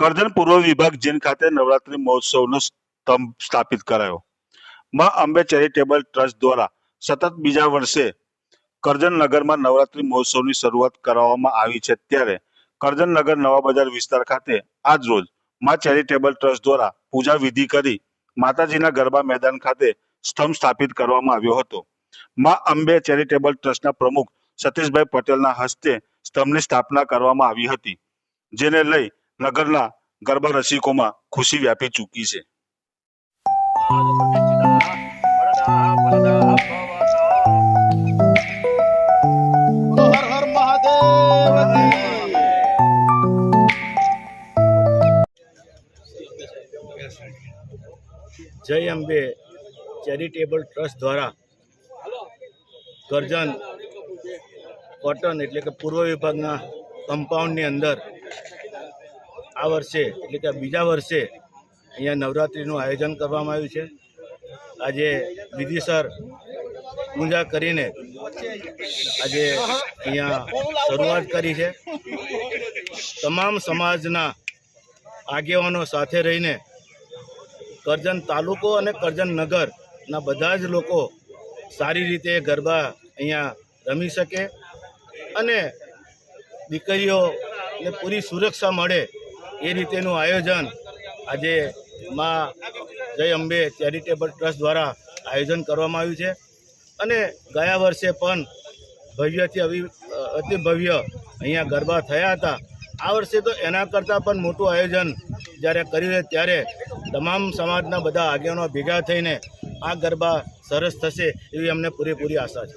કરજણ પૂર્વ વિભાગ જેન ખાતે નવરાત્રી મહોત્સવનો સ્તંભ સ્થાપિત કરાયો। માં અંબે ચેરિટેબલ ટ્રસ્ટ દ્વારા સતત બીજા વર્ષે કરજણ નગરમાં નવરાત્રી મહોત્સવની શરૂઆત કરવામાં આવી છે। ત્યારે કરજણ નગર નવા બજાર વિસ્તાર ખાતે આજ રોજ માં ચેરિટેબલ ટ્રસ્ટ દ્વારા પૂજા વિધિ કરી માતાજીના ગરબા મેદાન ખાતે સ્તંભ સ્થાપિત કરવામાં આવ્યો હતો। માં અંબે ચેરિટેબલ ટ્રસ્ટના પ્રમુખ સતીશભાઈ પટેલના હસ્તે સ્તંભની સ્થાપના કરવામાં આવી હતી, જેને લઈ નગરના ગરબા રસિકોમાં ખુશી વ્યાપી ચૂકી છે। જય અંબે ચેરિટેબલ ટ્રસ્ટ દ્વારા કરજણ કોટન એટલે કે પૂર્વ વિભાગના કમ્પાઉન્ડની અંદર આ વર્ષે એટલે કે બીજા વર્ષે અહીંયા નવરાત્રિનું આયોજન કરવામાં આવ્યું છે। આજે વિધિસર પૂજા કરીને આજે અહીંયા શરૂઆત કરી છે। તમામ સમાજના આગેવાનો સાથે રહીને કરજણ તાલુકો અને કરજણ નગરના બધા જ લોકો સારી રીતે ગરબા અહીંયા રમી શકે અને દીકરીઓને પૂરી સુરક્ષા મળે એ રીતેનું આયોજન આજે માં જય અંબે ચેરિટેબલ ટ્રસ્ટ દ્વારા આયોજન કરવામાં આવ્યું છે। અને ગયા વર્ષે પણ ભવ્યથી અતિ ભવ્ય અહીંયા ગરબા થયા હતા। આ વર્ષે તો એના કરતાં પણ મોટું આયોજન જ્યારે કર્યું ત્યારે તમામ સમાજના બધા આગેવાનો ભેગા થઈને આ ગરબા સરસ થશે એવી અમને પૂરેપૂરી આશા છે।